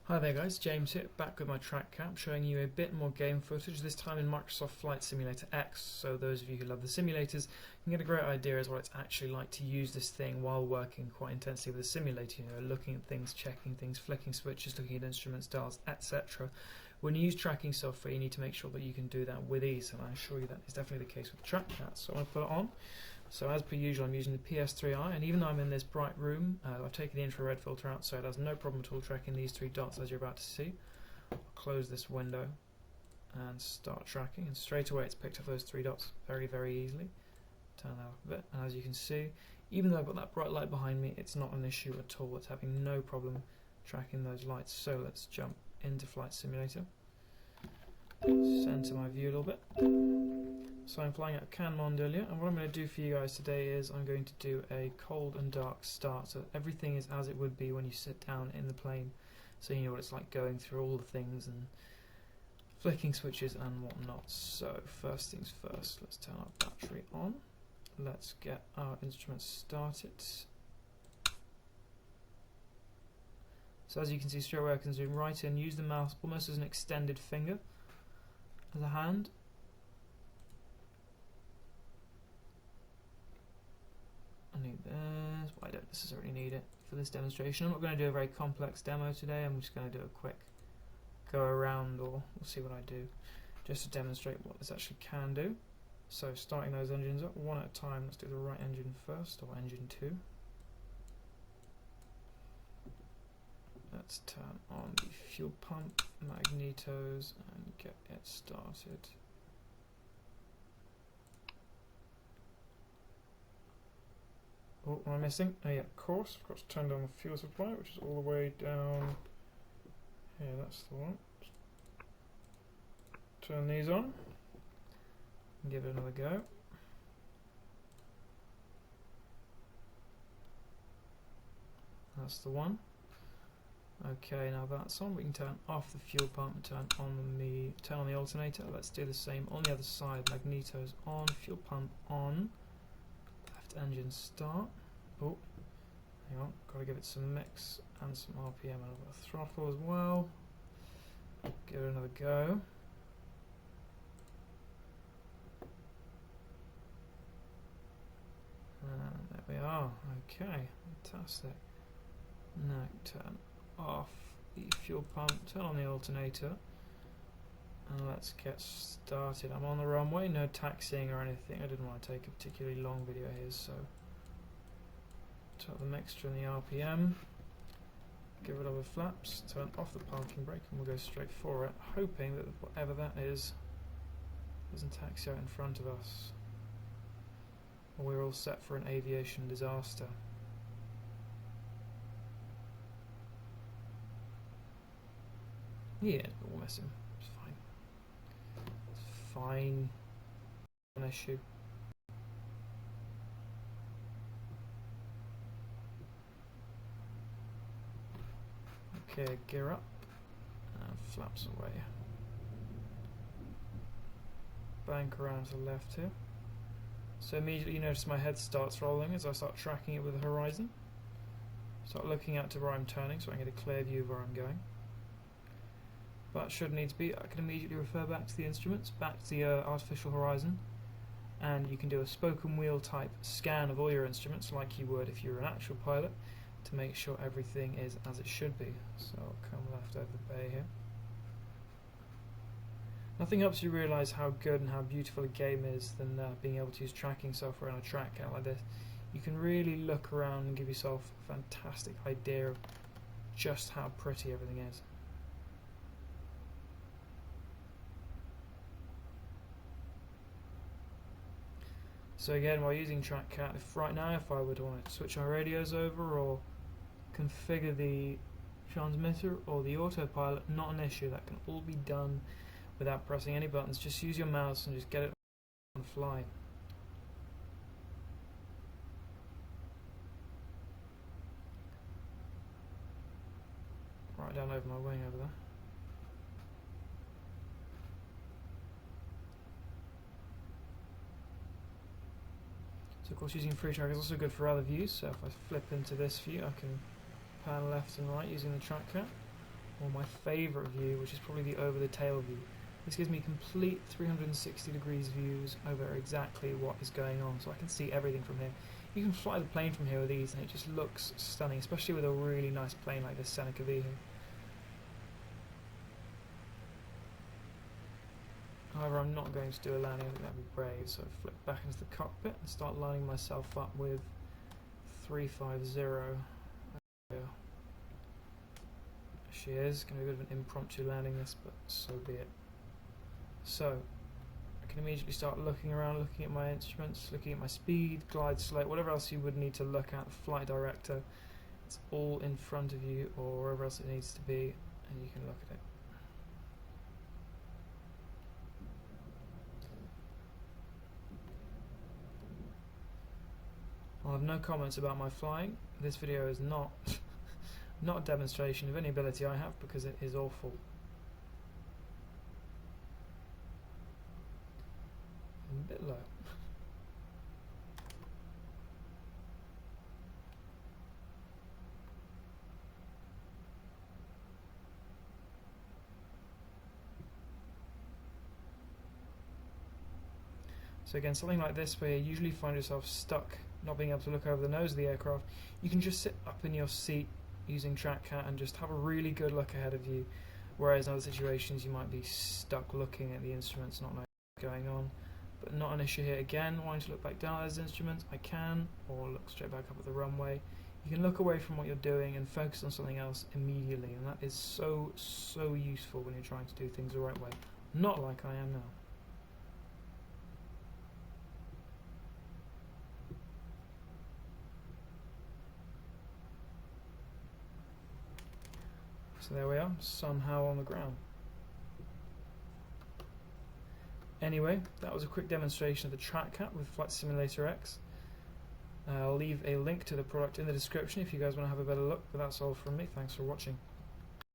Hi there guys, James here, back with my Trackhat, showing you a bit more game footage, this time in Microsoft Flight Simulator X, so those of you who love the simulators can get a great idea as what it's actually like to use this thing while working quite intensely with a simulator, looking at things, checking things, flicking switches, looking at instruments, dials, etc. When you use tracking software, you need to make sure that you can do that with ease, and I assure you that is definitely the case with Trackhat. So I'm going to put it on. So as per usual, I'm using the PS3i, and even though I'm in this bright room, I've taken the infrared filter out, so it has no problem at all tracking these three dots as you're about to see. I'll close this window and start tracking, and straight away it's picked up those three dots very, very easily. Turn that off a bit, and as you can see, even though I've got that bright light behind me, it's not an issue at all. It's having no problem tracking those lights. So let's jump into Flight Simulator. Center my view a little bit. So I'm flying out of Canmondelia, and what I'm going to do for you guys today is I'm going to do a cold and dark start, so everything is as it would be when you sit down in the plane, so you know what it's like going through all the things and flicking switches and whatnot. So first things first, let's turn our battery on, let's get our instruments started. So as you can see straight away I can zoom right in, use the mouse almost as an extended finger, as a hand. I need this, but I don't necessarily need it for this demonstration. I'm not going to do a very complex demo today, I'm just going to do a quick go around, or we'll see what I do, just to demonstrate what this actually can do. So starting those engines up one at a time, let's do the right engine first, or engine 2. Let's turn on the fuel pump, magnetos, and get it started. Oh, what am I missing? Oh yeah, of course, I've got to turn down the fuel supply, which is all the way down here, that's the one. Turn these on, and give it another go. That's the one. Okay, now that's on, we can turn off the fuel pump and turn on the alternator. Let's do the same on the other side. Magnetos on, fuel pump on. Left engine start. Oh, hang on, got to give it some mix and some RPM and a bit of throttle as well. Give it another go. And there we are. Okay, fantastic. Now turn off the fuel pump, turn on the alternator, and let's get started. I'm on the runway, no taxiing or anything. I didn't want to take a particularly long video here, so turn the mixture and the RPM, give it over flaps, turn off the parking brake, and we'll go straight for it, hoping that whatever that is doesn't taxi out in front of us, or we're all set for an aviation disaster. Yeah, we'll miss him. It's fine. It's fine. An issue. Okay, gear up and flaps away. Bank around to the left here. So immediately you notice my head starts rolling as I start tracking it with the horizon. Start looking out to where I'm turning so I can get a clear view of where I'm going. That should need to be, I can immediately refer back to the instruments, back to the artificial horizon, and you can do a spoken wheel type scan of all your instruments like you would if you were an actual pilot to make sure everything is as it should be. So I'll come left over the bay here. Nothing helps you realise how good and how beautiful a game is than being able to use tracking software on a Trackhat like this. You can really look around and give yourself a fantastic idea of just how pretty everything is. So again, while using Trackhat, right now if I would want to switch my radios over or configure the transmitter or the autopilot, not an issue. That can all be done without pressing any buttons. Just use your mouse and just get it on the fly. Right down over my wing over there. So of course using FreeTrack is also good for other views, so if I flip into this view I can pan left and right using the Trackhat. or my favourite view, which is probably the over the tail view. This gives me complete 360 degrees views over exactly what is going on, so I can see everything from here. You can fly the plane from here with ease, and it just looks stunning, especially with a really nice plane like this Seneca V here. However, I'm not going to do a landing, I think that'd be brave, so flip back into the cockpit and start lining myself up with 350. There she is. Going to be a bit of an impromptu landing this, but so be it. So, I can immediately start looking around, looking at my instruments, looking at my speed, glide slope, whatever else you would need to look at, the flight director. It's all in front of you, or wherever else it needs to be, and you can look at it. I'll have no comments about my flying. This video is not not a demonstration of any ability I have, because it is awful. A bit low. So again, something like this where you usually find yourself stuck, not being able to look over the nose of the aircraft, you can just sit up in your seat using Trackhat and just have a really good look ahead of you, whereas in other situations you might be stuck looking at the instruments, not knowing what's going on. But not an issue here. Again, wanting to look back down at those instruments, I can, or look straight back up at the runway. You can look away from what you're doing and focus on something else immediately, and that is so useful when you're trying to do things the right way. Not like I am now. So there we are, somehow on the ground. Anyway, that was a quick demonstration of the Trackhat with Flight Simulator X. I'll leave a link to the product in the description if you guys want to have a better look, but that's all from me. Thanks for watching.